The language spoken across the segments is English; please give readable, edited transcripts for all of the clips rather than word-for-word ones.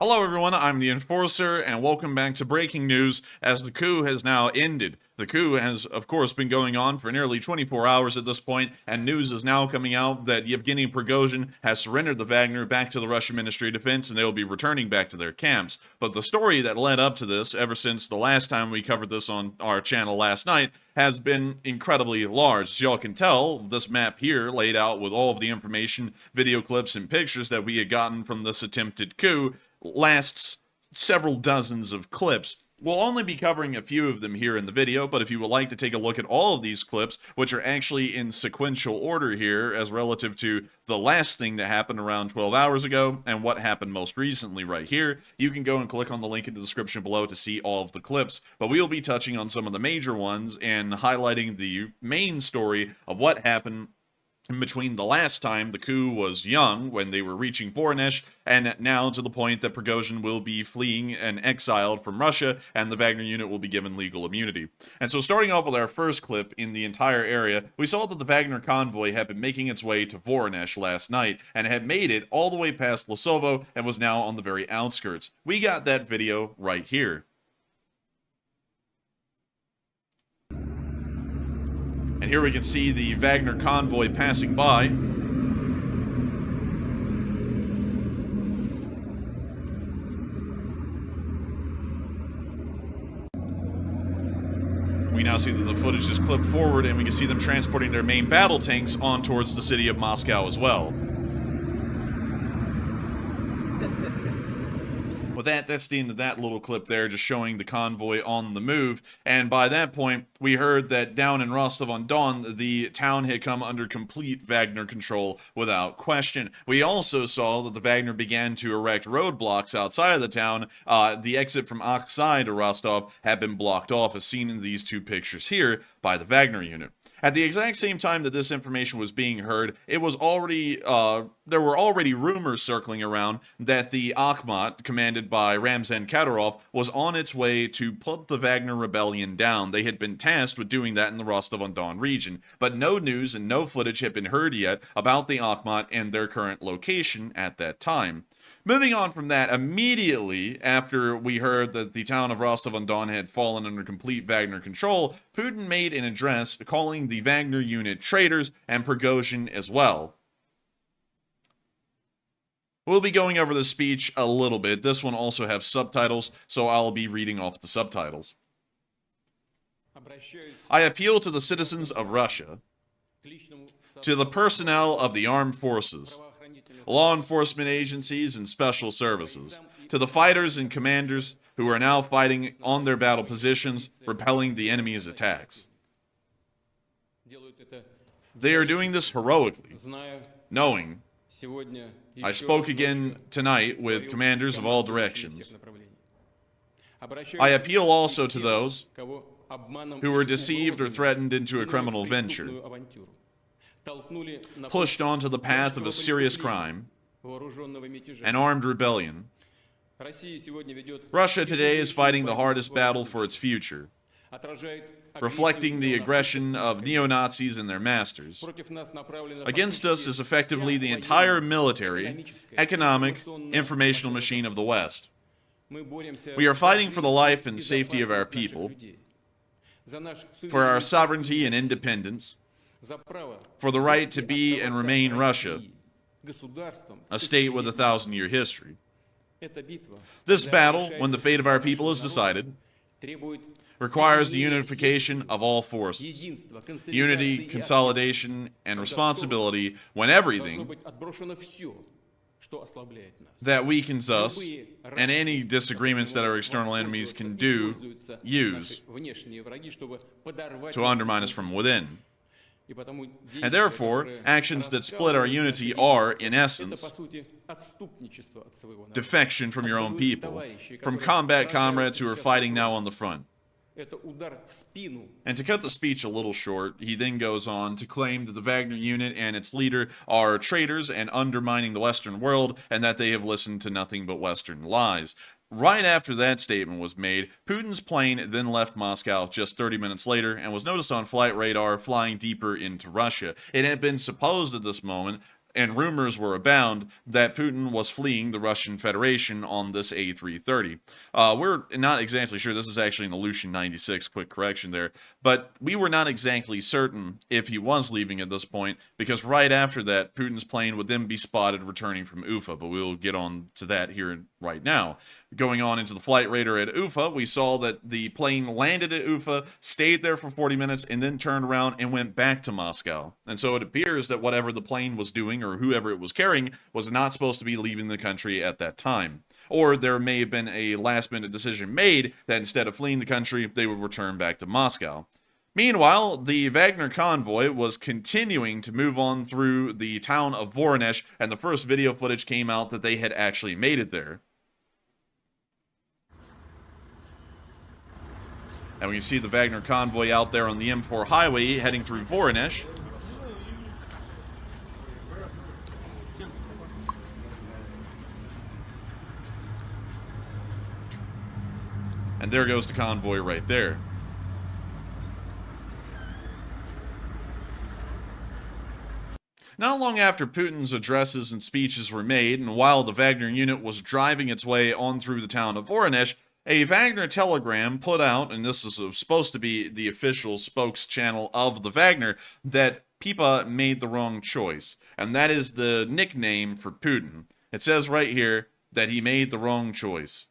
Hello everyone, I'm the Enforcer, and welcome back to breaking news as the coup has now ended. The coup has, of course, been going on for nearly 24 hours at this point, and news is now coming out that Yevgeny Prigozhin has surrendered the Wagner back to the Russian Ministry of Defense, and they will be returning back to their camps. But the story that led up to this, ever since the last time we covered this on our channel last night, has been incredibly large. As y'all can tell, this map here, laid out with all of the information, video clips, and pictures that we had gotten from this attempted coup, lasts several dozens of clips. We'll only be covering a few of them here in the video, but if you would like to take a look at all of these clips, which are actually in sequential order here as relative to the last thing that happened around 12 hours ago and what happened most recently right here, you can go and click on the link in the description below to see all of the clips. But we'll be touching on some of the major ones and highlighting the main story of what happened in between the last time the coup was young, when they were reaching Voronezh, and now to the point that Prigozhin will be fleeing and exiled from Russia, and the Wagner unit will be given legal immunity. And so starting off with our first clip in the entire area, we saw that the Wagner convoy had been making its way to Voronezh last night, and had made it all the way past Losovo, and was now on the very outskirts. We got that video right here. And here we can see the Wagner convoy passing by. We now see that the footage is clipped forward, and we can see them transporting their main battle tanks on towards the city of Moscow as well. With that, that's the end of that little clip there, just showing the convoy on the move. And by that point, we heard that down in Rostov-on-Don, the town had come under complete Wagner control without question. We also saw that the Wagner began to erect roadblocks outside of the town. The exit from Aksai to Rostov had been blocked off, as seen in these two pictures here, by the Wagner unit. At the exact same time that this information was being heard, it was already, there were already rumors circling around that the Akhmat, commanded by Ramzan Kadyrov, was on its way to put the Wagner rebellion down. They had been tasked with doing that in the Rostov-on-Don region, but no news and no footage had been heard yet about the Akhmat and their current location at that time. Moving on from that, immediately after we heard that the town of Rostov-on-Don had fallen under complete Wagner control, Putin made an address calling the Wagner unit traitors and Prigozhin as well. We'll be going over the speech a little bit. This one also has subtitles, so I'll be reading off the subtitles. I appeal to the citizens of Russia, to the personnel of the armed forces, law enforcement agencies, and special services, to the fighters and commanders who are now fighting on their battle positions, repelling the enemy's attacks. They are doing this heroically, knowing I spoke again tonight with commanders of all directions. I appeal also to those who were deceived or threatened into a criminal venture, pushed onto the path of a serious crime, an armed rebellion. Russia today is fighting the hardest battle for its future, reflecting the aggression of neo-Nazis and their masters. Against us is effectively the entire military, economic, informational machine of the West. We are fighting for the life and safety of our people, for our sovereignty and independence, for the right to be and remain Russia, a state with a 1,000-year history. This battle, when the fate of our people is decided, requires the unification of all forces, unity, consolidation, and responsibility when everything that weakens us and any disagreements that our external enemies can use to undermine us from within. And therefore, actions that split our unity are, in essence, defection from your own people, from combat comrades who are fighting now on the front. And to cut the speech a little short, he then goes on to claim that the Wagner unit and its leader are traitors and undermining the Western world, and that they have listened to nothing but Western lies. Right after that statement was made, Putin's plane then left Moscow just 30 minutes later and was noticed on flight radar flying deeper into Russia. It had been supposed at this moment and rumors were abound that Putin was fleeing the Russian Federation on this A330. We're not exactly sure. This is actually an Ilyushin 96, quick correction there. But we were not exactly certain if he was leaving at this point, because right after that, Putin's plane would then be spotted returning from Ufa, but we'll get on to that here right now. Going on into the flight radar at Ufa, we saw that the plane landed at Ufa, stayed there for 40 minutes, and then turned around and went back to Moscow. And so it appears that whatever the plane was doing, or whoever it was carrying, was not supposed to be leaving the country at that time. Or there may have been a last-minute decision made that instead of fleeing the country, they would return back to Moscow. Meanwhile, the Wagner convoy was continuing to move on through the town of Voronezh, and the first video footage came out that they had actually made it there. And we can see the Wagner convoy out there on the M4 highway heading through Voronezh. And there goes the convoy right there. Not long after Putin's addresses and speeches were made, and while the Wagner unit was driving its way on through the town of Voronezh, a Wagner telegram put out, and this is supposed to be the official spokes channel of the Wagner, that Pipa made the wrong choice. And that is the nickname for Putin. It says right here that he made the wrong choice.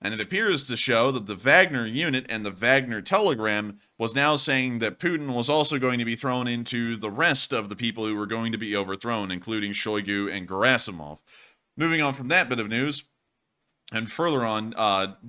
And it appears to show that the Wagner unit and the Wagner telegram was now saying that Putin was also going to be thrown into the rest of the people who were going to be overthrown, including Shoigu and Gerasimov. Moving on from that bit of news, and further on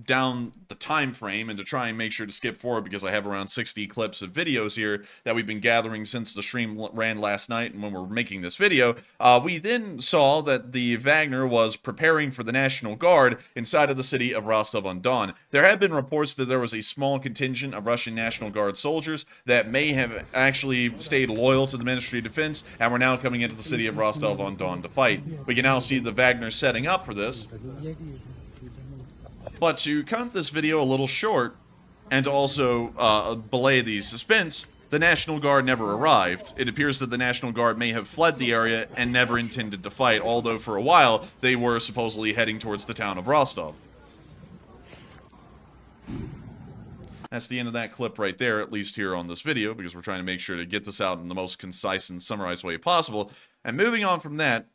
down the time frame, and to try and make sure to skip forward because I have around 60 clips of videos here that we've been gathering since the stream ran last night and when we're making this video, we then saw that the Wagner was preparing for the National Guard inside of the city of Rostov-on-Don. There have been reports that there was a small contingent of Russian National Guard soldiers that may have actually stayed loyal to the Ministry of Defense and were now coming into the city of Rostov-on-Don to fight. We can now see the Wagner setting up for this. But to cut this video a little short, and to also belay the suspense, the National Guard never arrived. It appears that the National Guard may have fled the area and never intended to fight, although for a while they were supposedly heading towards the town of Rostov. That's the end of that clip right there, at least here on this video, because we're trying to make sure to get this out in the most concise and summarized way possible. And moving on from that,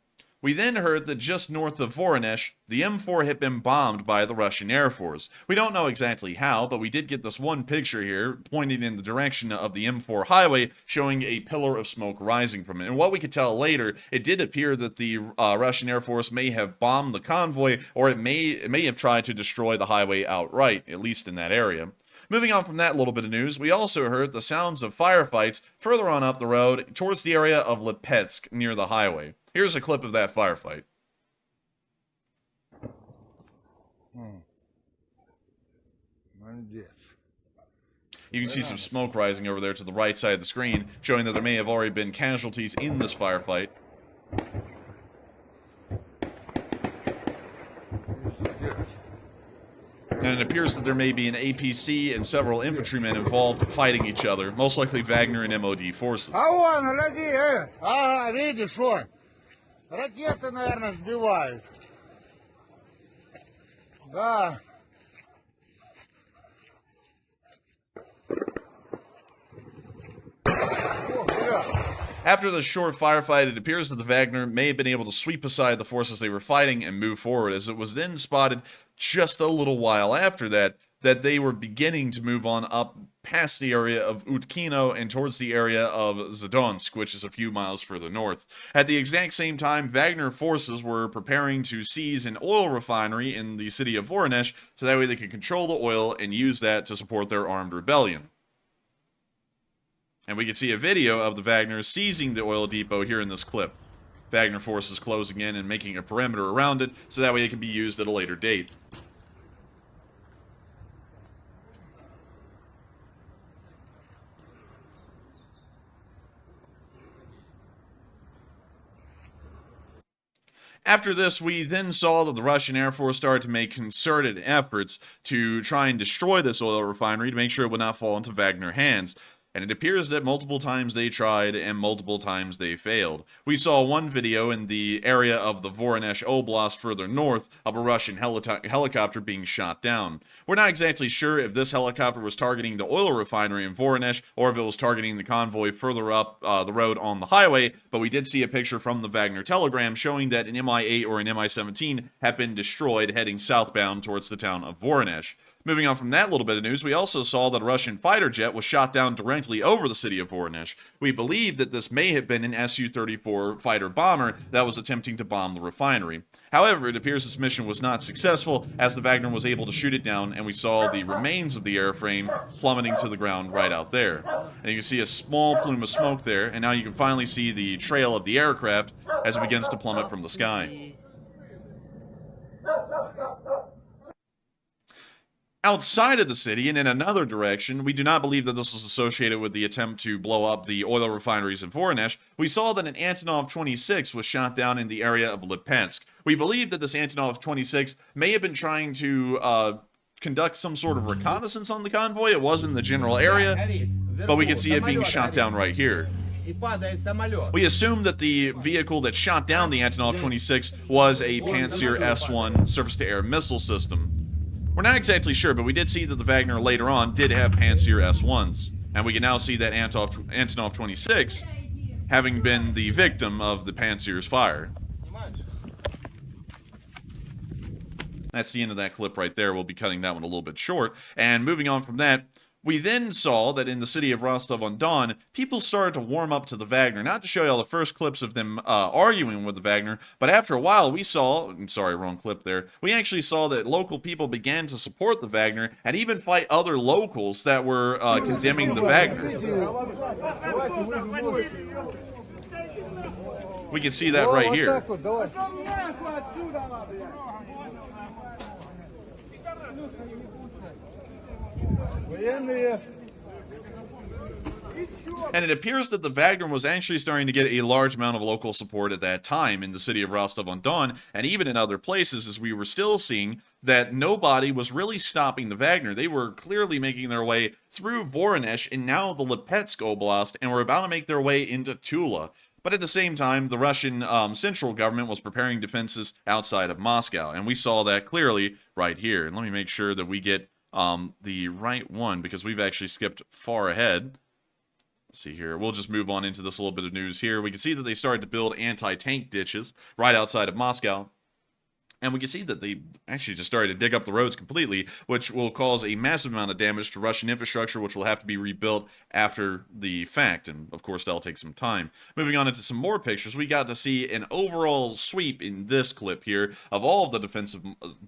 we then heard that just north of Voronezh, the M4 had been bombed by the Russian Air Force. We don't know exactly how, but we did get this one picture here pointing in the direction of the M4 highway, showing a pillar of smoke rising from it. And what we could tell later, it did appear that the Russian Air Force may have bombed the convoy, or it may have tried to destroy the highway outright, at least in that area. Moving on from that little bit of news, we also heard the sounds of firefights further on up the road towards the area of Lipetsk near the highway. Here's a clip of that firefight. You can see some smoke rising over there to the right side of the screen, showing that there may have already been casualties in this firefight. And it appears that there may be an APC and several infantrymen involved fighting each other, most likely Wagner and MOD forces. Ракеты, наверное, сбивают. Да. After the short firefight, it appears that the Wagner may have been able to sweep aside the forces they were fighting and move forward, as it was then spotted just a little while after that they were beginning to move on up past the area of Utkino and towards the area of Zadonsk, which is a few miles further north. At the exact same time, Wagner forces were preparing to seize an oil refinery in the city of Voronezh, so that way they could control the oil and use that to support their armed rebellion. And we can see a video of the Wagner seizing the oil depot here in this clip. Wagner forces closing in and making a perimeter around it, so that way it can be used at a later date. After this, we then saw that the Russian Air Force started to make concerted efforts to try and destroy this oil refinery to make sure it would not fall into Wagner hands. And it appears that multiple times they tried and multiple times they failed. We saw one video in the area of the Voronezh Oblast further north of a Russian helicopter being shot down. We're not exactly sure if this helicopter was targeting the oil refinery in Voronezh or if it was targeting the convoy further up the road on the highway, but we did see a picture from the Wagner telegram showing that an Mi-8 or an Mi-17 had been destroyed heading southbound towards the town of Voronezh. Moving on from that little bit of news, we also saw that a Russian fighter jet was shot down directly over the city of Voronezh. We believe that this may have been an Su-34 fighter bomber that was attempting to bomb the refinery. However, it appears this mission was not successful, as the Wagner was able to shoot it down, and we saw the remains of the airframe plummeting to the ground right out there. And you can see a small plume of smoke there, and now you can finally see the trail of the aircraft as it begins to plummet from the sky. Outside of the city and in another direction, we do not believe that this was associated with the attempt to blow up the oil refineries in Voronezh. We saw that an Antonov 26 was shot down in the area of Lipetsk. We believe that this Antonov 26 may have been trying to conduct some sort of reconnaissance on the convoy. It was in the general area, but we can see it being shot down right here. We assume that the vehicle that shot down the Antonov 26 was a Pantsir S-1 surface-to-air missile system. We're not exactly sure, but we did see that the Wagner later on did have Pantsir S-1s. And we can now see that Antonov 26 having been the victim of the Pantsir's fire. That's the end of that clip right there. We'll be cutting that one a little bit short. And moving on from that, we then saw that in the city of Rostov-on-Don, people started to warm up to the Wagner. Not to show you all the first clips of them arguing with the Wagner, but after a while we saw, I'm sorry, wrong clip there, we actually saw that local people began to support the Wagner and even fight other locals that were condemning the Wagner. We can see that right here. And it appears that the Wagner was actually starting to get a large amount of local support at that time in the city of Rostov-on-Don, and even in other places, as we were still seeing that nobody was really stopping the Wagner. They were clearly making their way through Voronezh and now the Lipetsk Oblast, and were about to make their way into Tula. But at the same time, the Russian central government was preparing defenses outside of Moscow, and we saw that clearly right here. And let me make sure that we get the right one, because we've actually skipped far ahead. Let's see here. We'll just move on into this little bit of news here. We can see that they started to build anti-tank ditches right outside of Moscow. And we can see that they actually just started to dig up the roads completely, which will cause a massive amount of damage to Russian infrastructure, which will have to be rebuilt after the fact. And, of course, that'll take some time. Moving on into some more pictures, we got to see an overall sweep in this clip here of all of the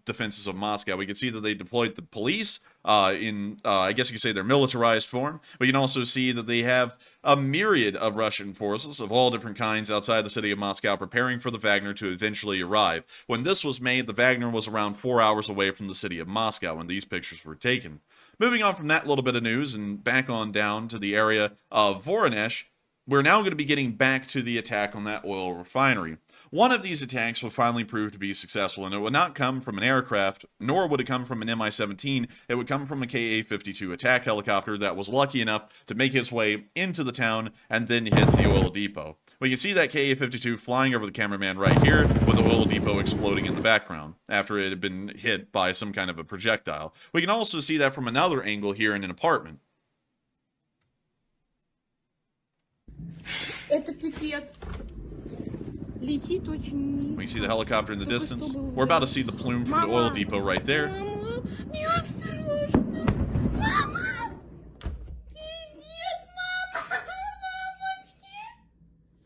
defenses of Moscow. We can see that they deployed the police I guess you could say their militarized form. But you can also see that they have a myriad of Russian forces of all different kinds outside the city of Moscow preparing for the Wagner to eventually arrive. When this was made, the Wagner was around 4 hours away from the city of Moscow when these pictures were taken. Moving on from that little bit of news and back on down to the area of Voronezh, we're now going to be getting back to the attack on that oil refinery. One of these attacks will finally prove to be successful, and it would not come from an aircraft, nor would it come from an Mi-17. It would come from a Ka-52 attack helicopter that was lucky enough to make its way into the town and then hit the oil depot. We can see that Ka-52 flying over the cameraman right here, with the oil depot exploding in the background after it had been hit by some kind of a projectile. We can also see that from another angle here in an apartment. Это пипец. Летит очень. We can see the helicopter in the distance. We're about to see the plume from the oil depot right there. Мама, неосторожно. Мама! Пиздец, мама! Мамочки!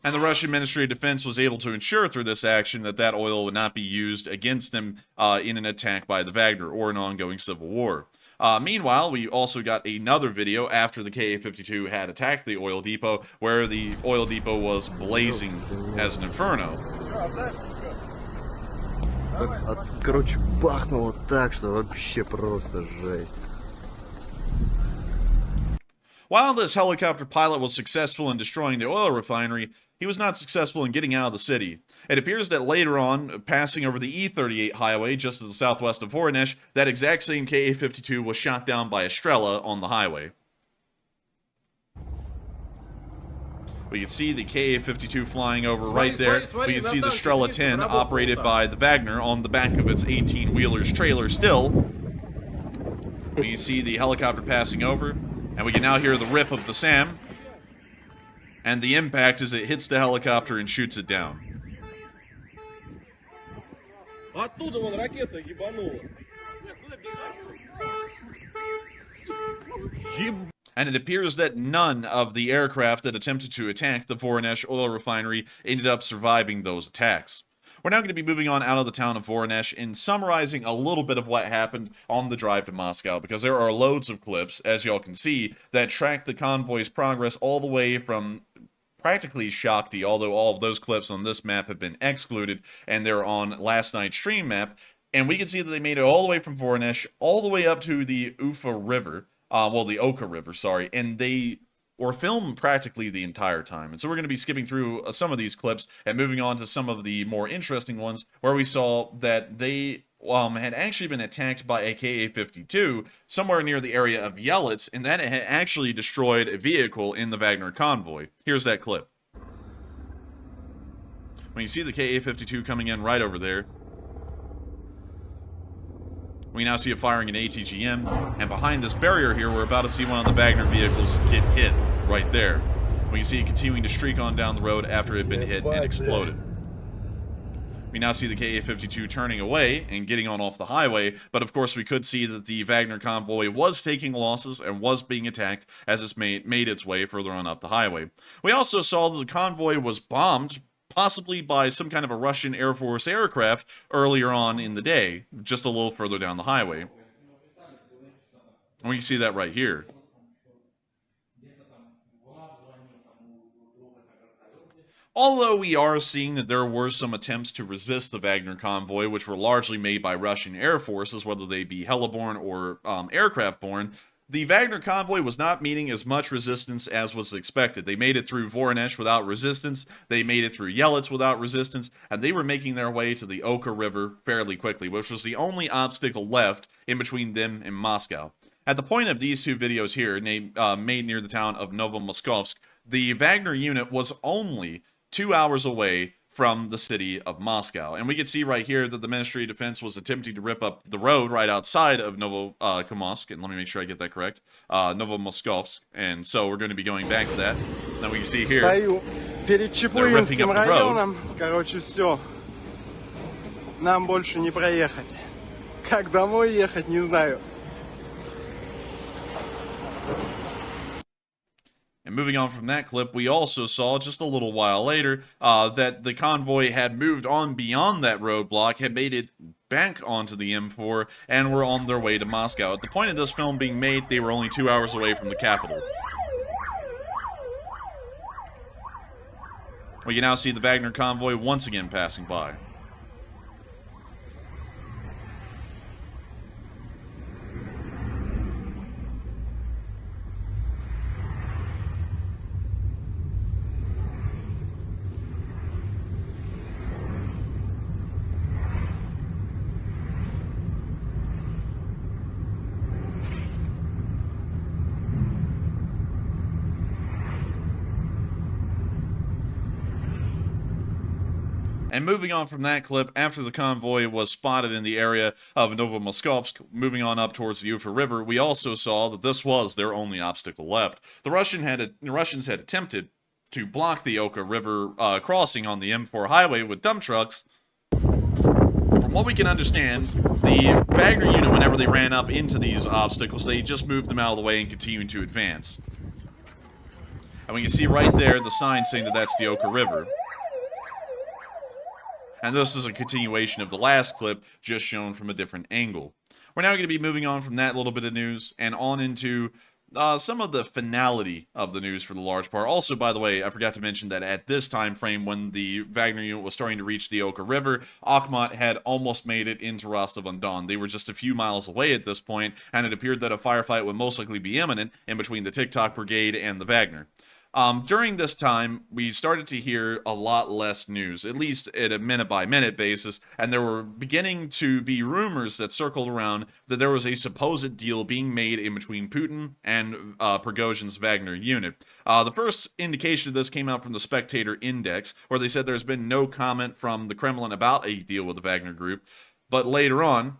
And the Russian Ministry of Defense was able to ensure through this action that that oil would not be used against them in an attack by the Wagner or an ongoing civil war. Meanwhile, we also got another video after the Ka-52 had attacked the oil depot, where the oil depot was blazing as an inferno. Короче, бахнуло так, что вообще просто жесть. While this helicopter pilot was successful in destroying the oil refinery, he was not successful in getting out of the city. It appears that later on, passing over the E38 highway just to the southwest of Voronezh, that exact same Ka-52 was shot down by a Strela on the highway. We can see the Ka-52 flying over right there. We can see the Strela 10 operated by the Wagner on the back of its 18-wheeler's trailer still. We can see the helicopter passing over, and we can now hear the rip of the SAM, and the impact as it hits the helicopter and shoots it down. Оттуда вон ракета ебанула. And it appears that none of the aircraft that attempted to attack the Voronezh oil refinery ended up surviving those attacks. We're now going to be moving on out of the town of Voronezh and summarizing a little bit of what happened on the drive to Moscow, because there are loads of clips, as y'all can see, that track the convoy's progress all the way from practically Shakhty, although all of those clips on this map have been excluded, and they're on last night's stream map. And we can see that they made it all the way from Voronezh, all the way up to the Ufa River, the Oka River, sorry, and they were filmed practically the entire time. And so we're going to be skipping through some of these clips and moving on to some of the more interesting ones, where we saw that they had actually been attacked by a Ka-52 somewhere near the area of Yelets, and that it had actually destroyed a vehicle in the Wagner convoy. Here's that clip. When you see the Ka-52 coming in right over there, we now see it firing an ATGM, and behind this barrier here, we're about to see one of the Wagner vehicles get hit right there. We can see it continuing to streak on down the road after it had been hit and exploded. We now see the Ka-52 turning away and getting on off the highway, but of course we could see that the Wagner convoy was taking losses and was being attacked as it made its way further on up the highway. We also saw that the convoy was bombed, possibly by some kind of a Russian Air Force aircraft earlier on in the day, just a little further down the highway. And we can see that right here. Although we are seeing that there were some attempts to resist the Wagner convoy, which were largely made by Russian air forces, whether they be heliborne or aircraft-borne, the Wagner convoy was not meeting as much resistance as was expected. They made it through Voronezh without resistance, they made it through Yelets without resistance, and they were making their way to the Oka River fairly quickly, which was the only obstacle left in between them and Moscow. At the point of these two videos here, made near the town of Novomoskovsk, the Wagner unit was only 2 hours away from the city of Moscow. And we can see right here that the Ministry of Defense was attempting to rip up the road right outside of Novomoskovsk, and let me make sure I get that correct, Novomoskovsk, and so we're going to be going back to that. Now we can see here, Стою перед Чепуринским районом, короче, все. Нам больше не проехать. Как домой ехать, не знаю. And moving on from that clip, we also saw just a little while later that the convoy had moved on beyond that roadblock, had made it back onto the M4, and were on their way to Moscow. At the point of this film being made, they were only 2 hours away from the capital. We can now see the Wagner convoy once again passing by. And moving on from that clip, after the convoy was spotted in the area of Novomoskovsk, moving on up towards the Ufa River, we also saw that this was their only obstacle left. The Russians had attempted to block the Oka River crossing on the M4 highway with dump trucks. From what we can understand, the Wagner unit, whenever they ran up into these obstacles, they just moved them out of the way and continued to advance. And we can see right there the sign saying that that's the Oka River. And this is a continuation of the last clip, just shown from a different angle. We're now going to be moving on from that little bit of news and on into some of the finality of the news for the large part. Also, by the way, I forgot to mention that at this time frame, when the Wagner unit was starting to reach the Oka River, Akhmat had almost made it into Rostov-on-Don. They were just a few miles away at this point, and it appeared that a firefight would most likely be imminent in between the TikTok Brigade and the Wagner. During this time, we started to hear a lot less news, at least at a minute-by-minute basis, and there were beginning to be rumors that circled around that there was a supposed deal being made in between Putin and Prigozhin's Wagner unit. The first indication of this came out from the Spectator Index, where they said there's been no comment from the Kremlin about a deal with the Wagner group, but later on,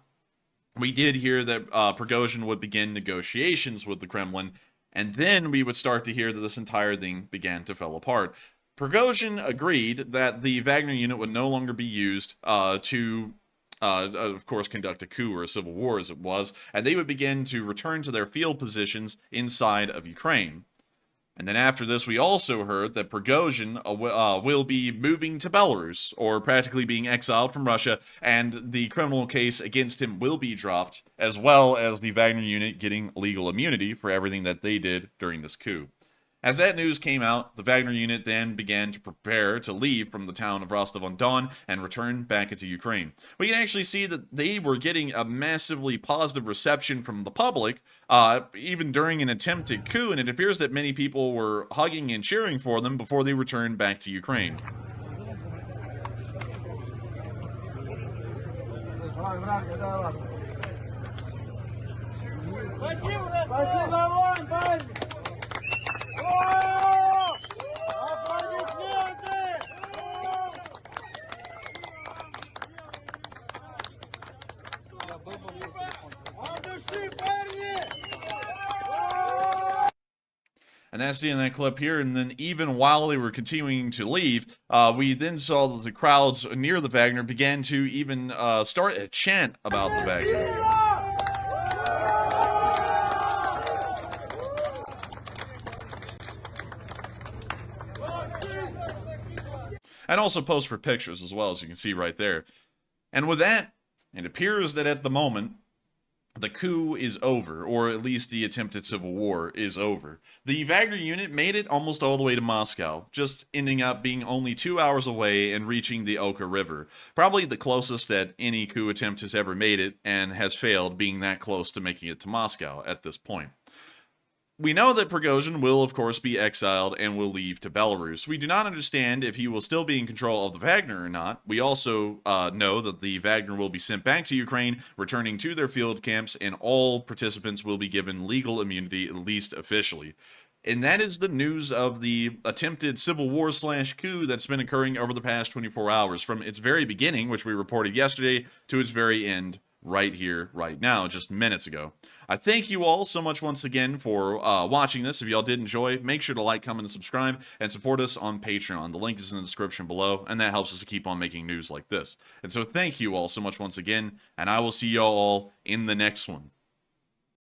we did hear that Prigozhin would begin negotiations with the Kremlin, and then we would start to hear that this entire thing began to fall apart. Prigozhin agreed that the Wagner unit would no longer be used to, of course, conduct a coup or a civil war as it was, and they would begin to return to their field positions inside of Ukraine. And then after this, we also heard that Prigozhin will be moving to Belarus, or practically being exiled from Russia, and the criminal case against him will be dropped, as well as the Wagner unit getting legal immunity for everything that they did during this coup. As that news came out, the Wagner unit then began to prepare to leave from the town of Rostov-on-Don and return back into Ukraine. We can actually see that they were getting a massively positive reception from the public, even during an attempted coup, and it appears that many people were hugging and cheering for them before they returned back to Ukraine. And that's the end of that clip here. And then even while they were continuing to leave, we then saw that the crowds near the Wagner began to even start a chant about the Wagner. And also post for pictures as well, as you can see right there. And with that, it appears that at the moment, the coup is over, or at least the attempted civil war is over. The Wagner unit made it almost all the way to Moscow, just ending up being only 2 hours away and reaching the Oka River. Probably the closest that any coup attempt has ever made it, and has failed, being that close to making it to Moscow at this point. We know that Prigozhin will, of course, be exiled and will leave to Belarus. We do not understand if he will still be in control of the Wagner or not. We also know that the Wagner will be sent back to Ukraine, returning to their field camps, and all participants will be given legal immunity, at least officially. And that is the news of the attempted civil war / coup that's been occurring over the past 24 hours, from its very beginning, which we reported yesterday, to its very end, right here, right now, just minutes ago. I thank you all so much once again for watching this. If y'all did enjoy, make sure to like, comment, and subscribe, and support us on Patreon. The link is in the description below, and that helps us to keep on making news like this. And so thank you all so much once again, and I will see y'all all in the next one.